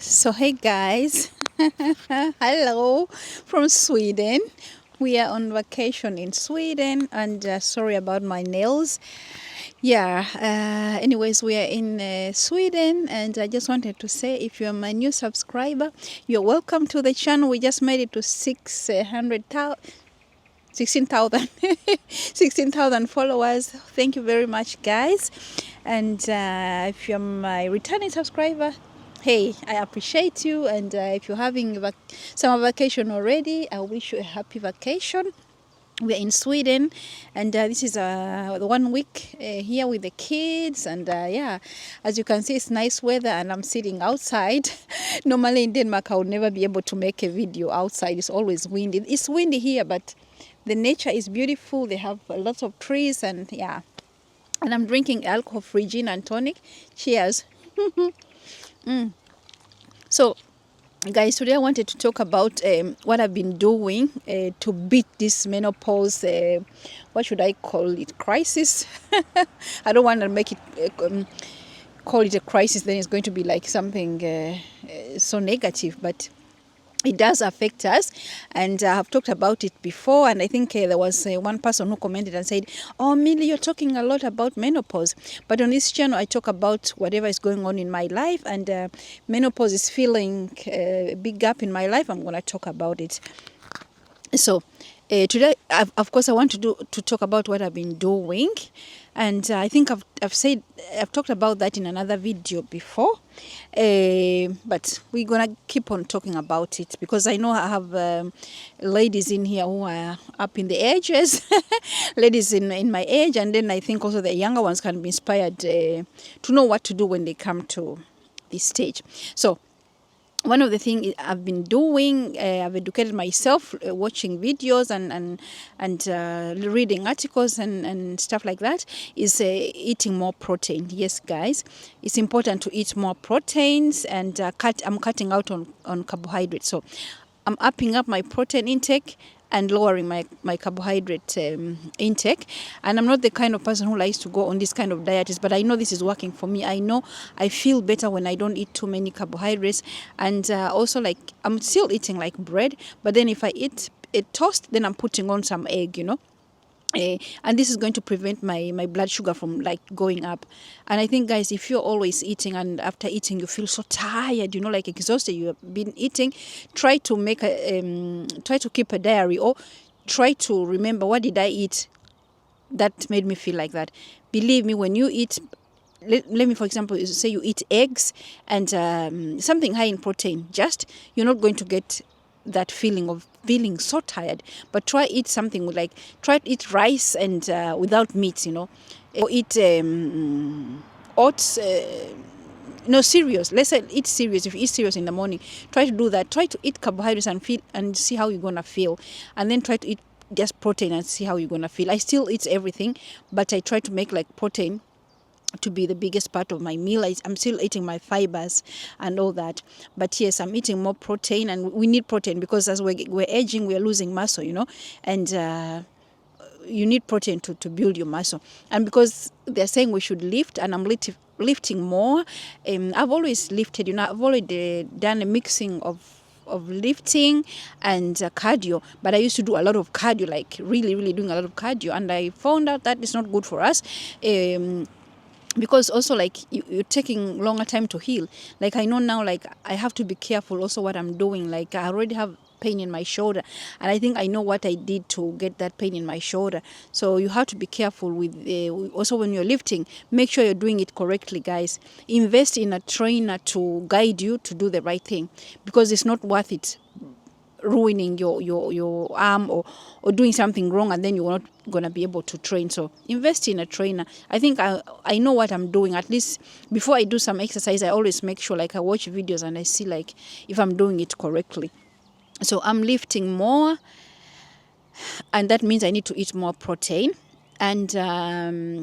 So, hey guys, hello from Sweden. We are on vacation in Sweden, and sorry about my nails. Yeah, anyways, we are in Sweden, and I just wanted to say if you're my new subscriber, you're welcome to the channel. We just made it to 600,000. 16,000 16,000 followers. Thank you very much, guys. And if you're my returning subscriber, hey, I appreciate you. And if you're having summer vacation already, I wish you a happy vacation. We're in Sweden, and this is the 1 week here with the kids. And yeah, as you can see, it's nice weather, and I'm sitting outside. Normally in Denmark, I would never be able to make a video outside. It's always windy. It's windy here, but the nature is beautiful. They have lots of trees, and yeah. And I'm drinking alcohol-free gin and tonic. Cheers. So, guys, today I wanted to talk about what I've been doing to beat this menopause, what should I call it, crisis? I don't want to make it, call it a crisis, then it's going to be like something so negative, but it does affect us, and I've talked about it before. And I think there was one person who commented and said, "Oh, Millie, you're talking a lot about menopause." But on this channel, I talk about whatever is going on in my life, and menopause is filling a big gap in my life. I'm going to talk about it. So today, of course, I want to talk about what I've been doing, and I think I've talked about that in another video before, but we're gonna keep on talking about it because I know I have ladies in here who are up in the ages, ladies in my age, and then I think also the younger ones can be inspired to know what to do when they come to this stage. So one of the things I've been doing, I've educated myself watching videos and reading articles and stuff like that, is eating more protein. Yes, guys, it's important to eat more proteins, and I'm cutting out on carbohydrates. So I'm upping up my protein intake and lowering my carbohydrate intake. And I'm not the kind of person who likes to go on this kind of diet, but I know this is working for me. I know I feel better when I don't eat too many carbohydrates. And also, like, I'm still eating like bread, but then if I eat a toast, then I'm putting on some egg. And this is going to prevent my blood sugar from like going up. And I think, guys, if you're always eating and after eating you feel so tired, like exhausted, you have been eating, try to keep a diary, or try to remember, what did I eat that made me feel like that? Believe me, when you eat, let me, for example, say you eat eggs and something high in protein, you're not going to get that feeling of feeling so tired. But try eat something try to eat rice and without meat, or eat oats, no, cereals. Let's say eat cereals. If you eat cereals in the morning, try to do that. Try to eat carbohydrates and see how you're gonna feel, and then try to eat just protein and see how you're gonna feel. I still eat everything, but I try to make like protein to be the biggest part of my meal. I'm still eating my fibers and all that, but yes, I'm eating more protein, and we need protein because as we're aging, we're losing muscle, and you need protein to build your muscle. And because they're saying we should lift, and I'm lifting more. I've always lifted, I've already done a mixing of lifting and cardio, but I used to do a lot of cardio, like really, really doing a lot of cardio, and I found out that it's not good for us. Because also, like, you're taking longer time to heal. Like, I know now, like, I have to be careful also what I'm doing. Like, I already have pain in my shoulder, and I think I know what I did to get that pain in my shoulder. So you have to be careful with also when you're lifting. Make sure you're doing it correctly, guys. Invest in a trainer to guide you to do the right thing, because it's not worth it ruining your arm or doing something wrong, and then you're not going to be able to train. So invest in a trainer. I think I know what I'm doing. At least before I do some exercise, I always make sure, like, I watch videos and I see, like, if I'm doing it correctly. So I'm lifting more, and that means I need to eat more protein. And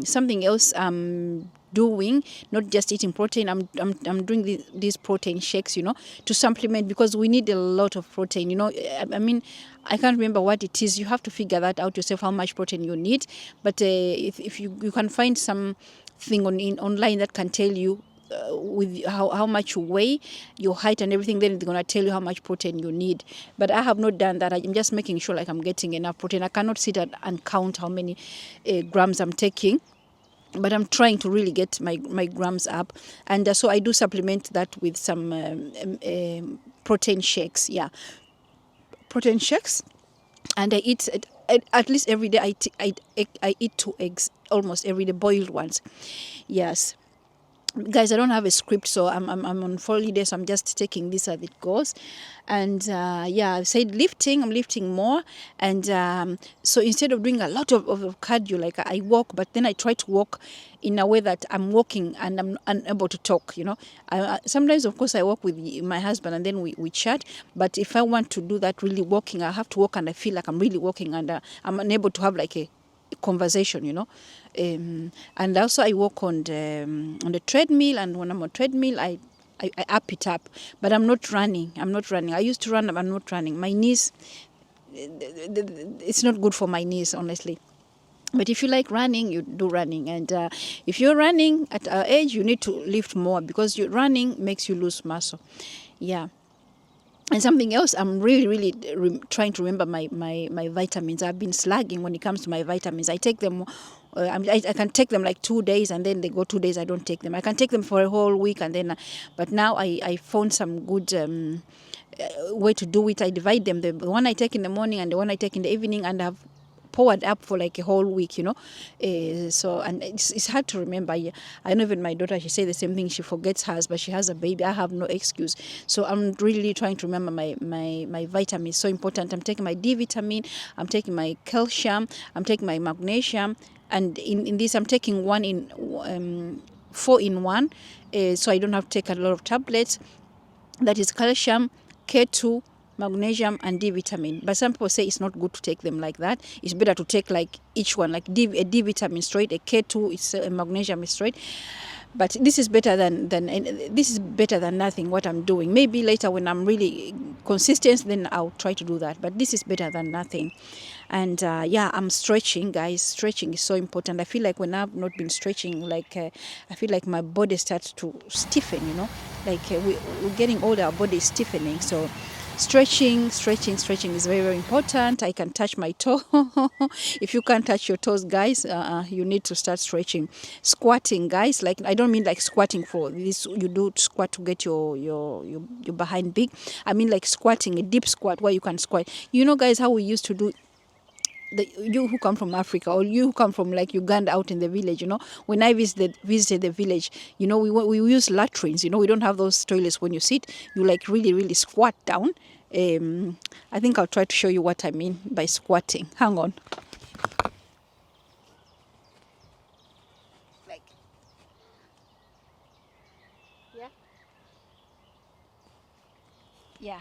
something else I'm doing, not just eating protein, I'm doing these protein shakes, to supplement, because we need a lot of protein. I mean, I can't remember what it is. You have to figure that out yourself, how much protein you need. But if you can find something online that can tell you with how much you weigh, your height and everything, then it's going to tell you how much protein you need. But I have not done that. I'm just making sure like I'm getting enough protein. I cannot sit and count how many grams I'm taking, but I'm trying to really get my grams up. And so I do supplement that with some protein shakes. Yeah, protein shakes. And I eat at least every day. I eat 2 eggs almost every day, boiled ones. Yes. Guys, I don't have a script, so I'm on holiday, so I'm just taking this as it goes. And yeah, I said lifting, I'm lifting more. And so instead of doing a lot of cardio, like I walk, but then I try to walk in a way that I'm walking and I'm unable to talk, you know. Sometimes, of course, I walk with my husband and then we chat. But if I want to do that really walking, I have to walk and I feel like I'm really walking, and I'm unable to have like a conversation, you know. And also I walk on the treadmill, and when I'm on treadmill, I up it up, but I'm not running. I used to run, but I'm not running. My knees, it's not good for my knees, honestly. But if you like running, you do running. And if you're running at our age, you need to lift more, because you running makes you lose muscle. Yeah. And something else, I'm really trying to remember my vitamins. I've been slagging when it comes to my vitamins. I take them, I can take them like 2 days, and then they go 2 days, I don't take them. I can take them for a whole week, and then, but now I found some good way to do it. I divide them, the one I take in the morning and the one I take in the evening, and I've poured up for like a whole week, you know. So, and it's hard to remember. I know even my daughter, she says the same thing. She forgets hers, but she has a baby. I have no excuse. So I'm really trying to remember my vitamins. So important. I'm taking my D vitamin. I'm taking my calcium. I'm taking my magnesium. And in this, I'm taking 4 in 1. So I don't have to take a lot of tablets. That is calcium, K2, magnesium, and D vitamin. But some people say it's not good to take them like that. It's better to take like each one, like a D vitamin straight, a K2, it's a magnesium is straight. But this is better than nothing. What I'm doing, maybe later when I'm really consistent, then I'll try to do that. But this is better than nothing. And yeah, I'm stretching, guys. Stretching is so important. I feel like when I've not been stretching, like I feel like my body starts to stiffen, you know. Like we're getting older, our body is stiffening. So stretching is very important. I can touch my toe. If you can't touch your toes, guys, you need to start stretching. Squatting, guys, like I don't mean like squatting for this, you do squat to get your behind big. I mean like squatting, a deep squat where you can squat. You know, guys, how we used to do, you who come from Africa, or you who come from like Uganda, out in the village, you know, when I visited the village, you know, we use latrines, you know, we don't have those toilets. When you sit, you like really squat down. I think I'll try to show you what I mean by squatting. Hang on. Like, yeah. Yeah.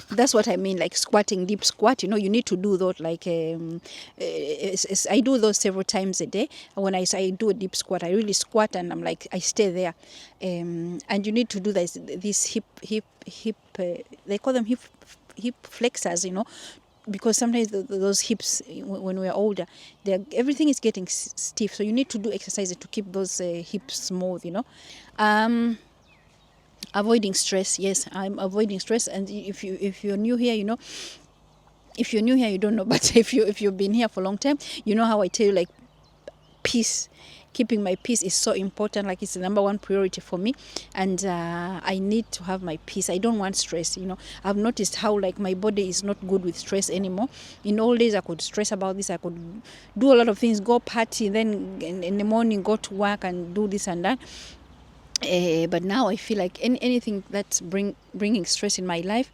That's what I mean, like squatting, deep squat. You know, you need to do that. Like I do those several times a day. When I do a deep squat, I really squat, and I'm like, I stay there. And you need to do this hip. They call them hip flexors. You know, because sometimes those hips, when we're older, everything is getting stiff. So you need to do exercises to keep those hips smooth. You know. Avoiding stress. Yes, I'm avoiding stress. And if you're new here, you know, if you're new here, you don't know. But if you've been here for a long time, you know how I tell you, like, peace. Keeping my peace is so important. Like, it's the number one priority for me. And I need to have my peace. I don't want stress. You know, I've noticed how like my body is not good with stress anymore. In old days, I could stress about this. I could do a lot of things, go party, then in the morning go to work and do this and that. But now I feel like anything that's bringing stress in my life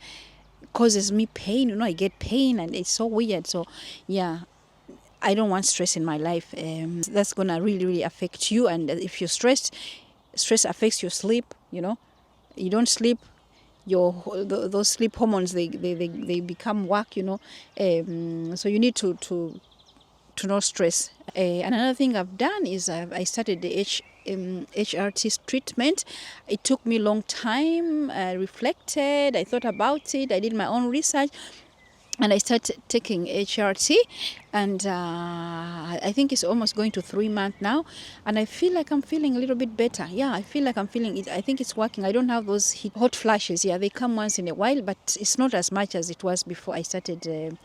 causes me pain. You know, I get pain, and it's so weird. So yeah, I don't want stress in my life. That's gonna really affect you. And if you're stressed, stress affects your sleep. You know, you don't sleep, those sleep hormones, they become whack. You know, so you need to not stress. Another thing I've done is I started the HRT treatment. It took me a long time. I reflected, I thought about it, I did my own research, and I started taking HRT. And I think it's almost going to 3 months now, and I feel like I'm feeling a little bit better. Yeah, I feel like I'm feeling it. I think it's working. I don't have those hot flashes. Yeah, they come once in a while, but it's not as much as it was before I started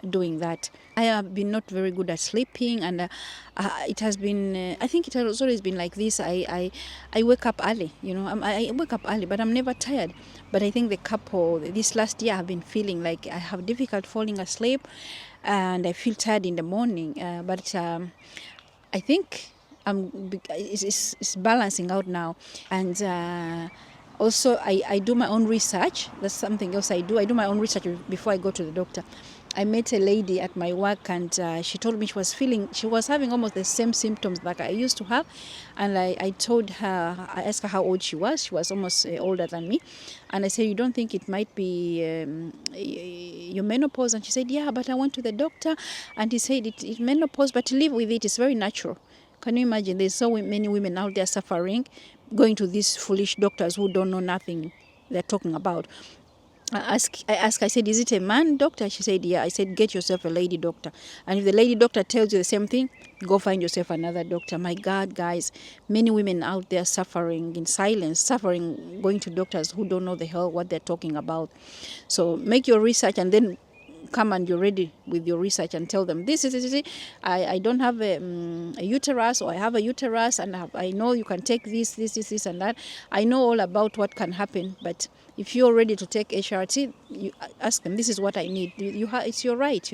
doing that. I have been not very good at sleeping, and it has been. I think it has always been like this. I wake up early. I wake up early, but I'm never tired. But I think this last year, I've been feeling like I have difficult falling asleep, and I feel tired in the morning. But I think it's balancing out now. And also, I do my own research. That's something else I do. I do my own research before I go to the doctor. I met a lady at my work, and she told me she was having almost the same symptoms that I used to have. And I told her, I asked her how old she was. She was almost older than me. And I said, you don't think it might be your menopause? And she said, yeah, but I went to the doctor, and he said it's menopause, but live with it. It's very natural. Can you imagine? There's so many women out there suffering, going to these foolish doctors who don't know nothing they're talking about. I said, is it a man doctor? She said, yeah. I said, get yourself a lady doctor. And if the lady doctor tells you the same thing, go find yourself another doctor. My God, guys, many women out there suffering in silence, suffering, going to doctors who don't know the hell what they're talking about. So make your research, and then come and you're ready with your research, and tell them this is I don't have a uterus, or I have a uterus, and I know you can take this and that. I know all about what can happen, but if you're ready to take HRT, you ask them, this is what I need. It's your right,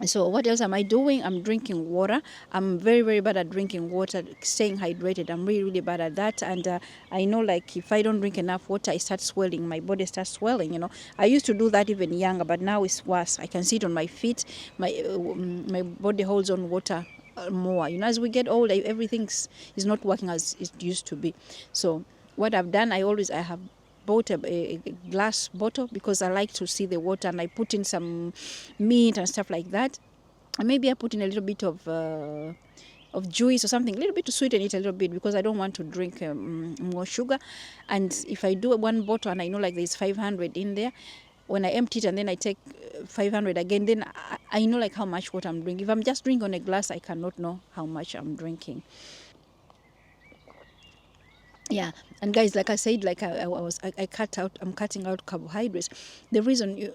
So what else am I doing? I'm drinking water. I'm very, very bad at drinking water, staying hydrated. I'm really, really bad at that. And I know, like, if I don't drink enough water, I start swelling. My body starts swelling. I used to do that even younger, but now it's worse. I can see it on my feet. My body holds on water more. As we get older, everything is not working as it used to be. So what I've done, I have bought a glass bottle, because I like to see the water, and I put in some meat and stuff like that. And maybe I put in a little bit of juice or something, a little bit to sweeten it a little bit, because I don't want to drink more sugar. And if I do one bottle and I know like there's 500 in there, when I empty it and then I take 500 again, then I know like how much water I'm drinking. If I'm just drinking on a glass, I cannot know how much I'm drinking. Yeah, and guys, like I said, like I'm cutting out carbohydrates. The reason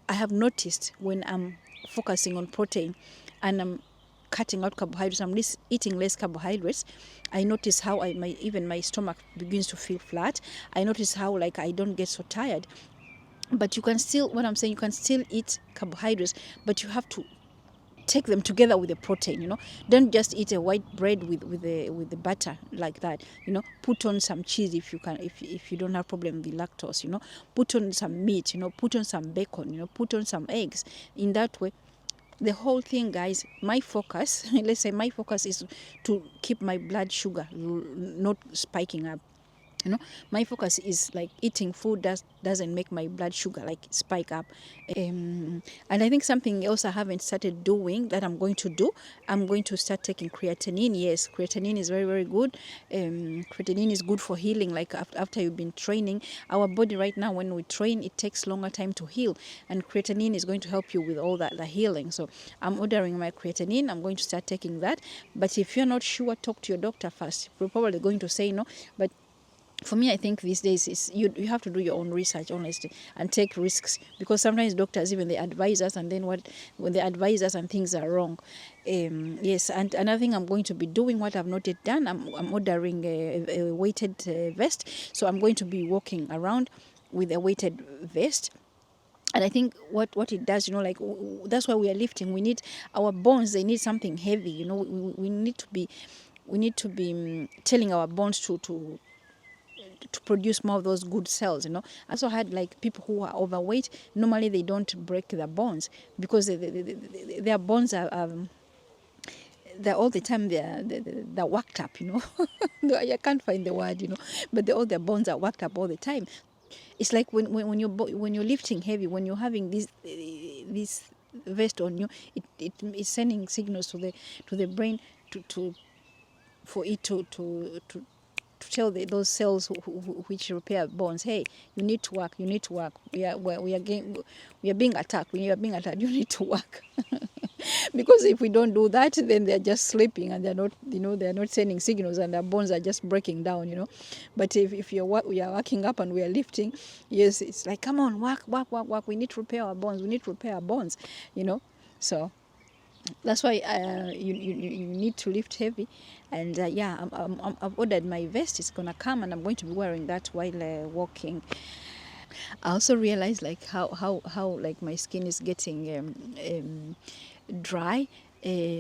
I have noticed, when I'm focusing on protein and I'm cutting out carbohydrates, I'm eating less carbohydrates, I notice how even my stomach begins to feel flat. I notice how, like, I don't get so tired. But you can still, what I'm saying, you can still eat carbohydrates, but you have to take them together with the protein. Don't just eat a white bread with the butter like that. Put on some cheese if you can, if you don't have problem with lactose. Put on some meat. Put on some bacon. Put on some eggs. In that way, the whole thing, guys, my focus let's say my focus is to keep my blood sugar not spiking up. My focus is like eating food that doesn't make my blood sugar like spike up. And I think something else I haven't started doing that I'm going to do, I'm going to start taking creatinine. Yes, creatinine is very, very good. Creatinine is good for healing. Like after you've been training, our body right now, when we train, it takes longer time to heal, and creatinine is going to help you with all that, the healing. So I'm ordering my creatinine. I'm going to start taking that. But if you're not sure, talk to your doctor first. We're probably going to say no, but for me, I think these days is you have to do your own research, honestly, and take risks, because sometimes doctors, even they advise us, and then when they advise us and things are wrong. Yes, and another thing I'm going to be doing, what I've not yet done, I'm ordering a weighted vest. So I'm going to be walking around with a weighted vest. And I think what it does, like that's why we are lifting. We need our bones. They need something heavy. We need to be telling our bones to produce more of those good cells. I also had like people who are overweight. Normally they don't break their bones, because their bones are they're all the time they're worked up. I can't find the word, but all their bones are worked up all the time. It's like when you're lifting heavy, when you're having this vest on you, it's sending signals to the brain to for it to tell those cells which repair bones, hey, you need to work. We are being attacked. When you are being attacked, you need to work. Because if we don't do that, then they're just sleeping and they're not, they're not sending signals, and their bones are just breaking down. But if we are working up and we are lifting, yes, it's like, come on, work, work, work, work. We need to repair our bones. We need to repair our bones. So that's why you need to lift heavy. And yeah, I've ordered my vest. It's gonna come, and I'm going to be wearing that while walking. I also realized like how like my skin is getting dry.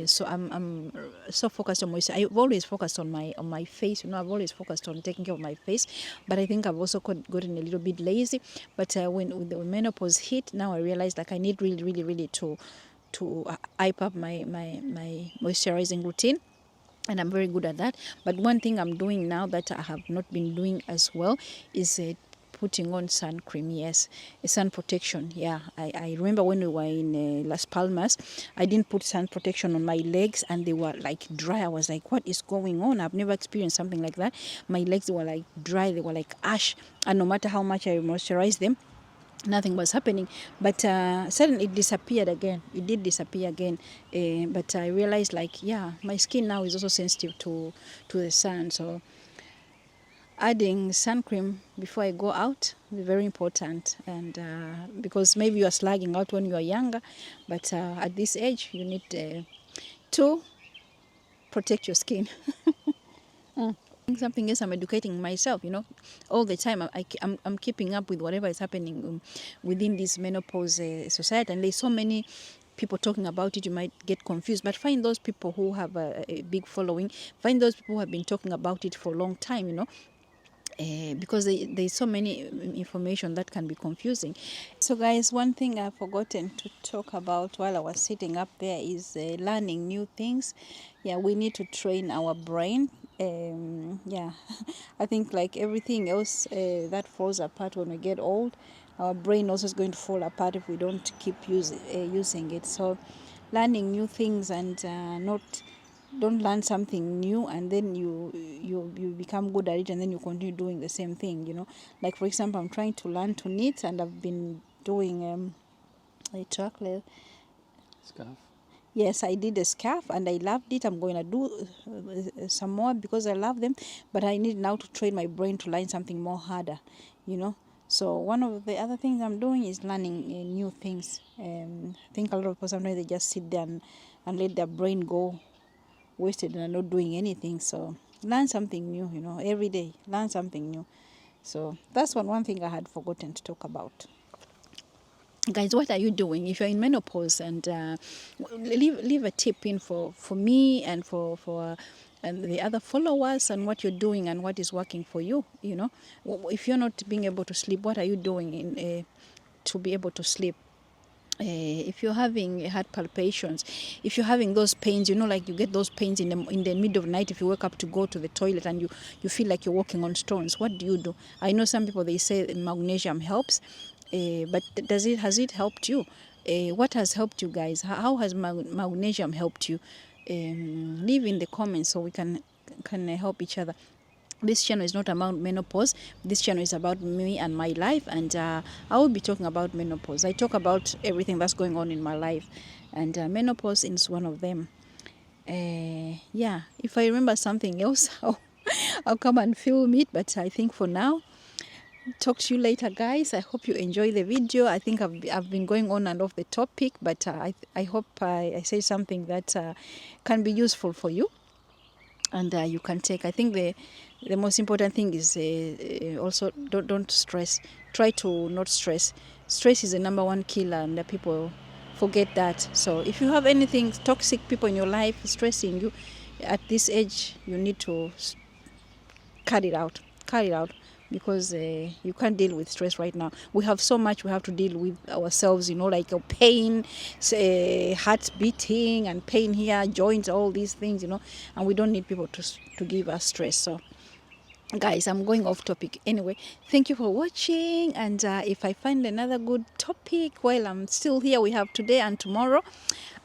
So I'm so focused on moisture. I've always focused on my face. I've always focused on taking care of my face, but I think I've also gotten a little bit lazy. But when the menopause hit, now I realize like I need really, really, really to hype up my moisturizing routine, and I'm very good at that. But one thing I'm doing now that I have not been doing as well is putting on sun cream. Yes, a sun protection. Yeah, I remember when we were in Las Palmas, I didn't put sun protection on my legs, and they were like dry. I was like, what is going on? I've never experienced something like that. My legs were like dry, they were like ash, and no matter how much I moisturized them, nothing was happening. But suddenly it disappeared again. It did disappear again. But I realized like, yeah, my skin now is also sensitive to the sun. So adding sun cream before I go out is very important. And because maybe you are slugging out when you are younger, but at this age you need to protect your skin. Something else, I'm educating myself, all the time. I'm keeping up with whatever is happening within this menopause society. And there's so many people talking about it, you might get confused. But find those people who have a big following. Find those people who have been talking about it for a long time, because there's so many information that can be confusing. So guys, one thing I've forgotten to talk about while I was sitting up there is learning new things. Yeah, we need to train our brain. Yeah, I think like everything else that falls apart when we get old, our brain also is going to fall apart if we don't keep using it. So learning new things, and not don't learn something new and then you become good at it and then you continue doing the same thing. Like for example, I'm trying to learn to knit, and I've been doing a chocolate Scarf. Yes, I did a scarf and I loved it. I'm going to do some more because I love them, but I need now to train my brain to learn something more harder. So one of the other things I'm doing is learning new things. I think a lot of people sometimes they just sit there and let their brain go wasted and not doing anything. So learn something new, every day. Learn something new. So that's one thing I had forgotten to talk about. Guys, what are you doing if you're in menopause? And leave a tip in for me and for and the other followers, and what you're doing and what is working for you. If you're not being able to sleep, what are you doing to be able to sleep? If you're having heart palpitations, if you're having those pains, like you get those pains in the middle of the night, if you wake up to go to the toilet and you feel like you're walking on stones, what do? I know some people, they say magnesium helps, but has it helped you? What has helped you guys? How has magnesium helped you? Leave in the comments so we can help each other. This channel is not about menopause. This channel is about me and my life, and I will be talking about menopause. I talk about everything that's going on in my life, and menopause is one of them. Yeah, if I remember something else, I'll come and film it, but I think for now, talk to you later, guys. I hope you enjoy the video. I think I've been going on and off the topic, but I hope I say something that can be useful for you, and you can take. I think the most important thing is also don't stress. Try to not stress. Stress is the number one killer, and people forget that. So if you have anything toxic people in your life stressing you at this age, you need to cut it out. Because you can't deal with stress right now. We have so much we have to deal with ourselves, like pain, heart beating and pain here, joints, all these things, and we don't need people to give us stress. So guys, I'm going off topic anyway. Thank you for watching, and if I find another good topic while I'm still here, we have today and tomorrow,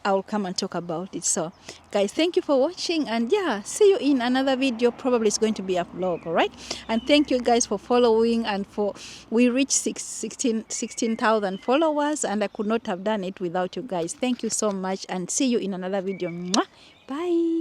I'll come and talk about it. So guys, thank you for watching, and yeah, see you in another video. Probably it's going to be a vlog, all right? And thank you guys for following, and for we reached 16,000 followers, and I could not have done it without you guys. Thank you so much, and see you in another video. Mwah! Bye.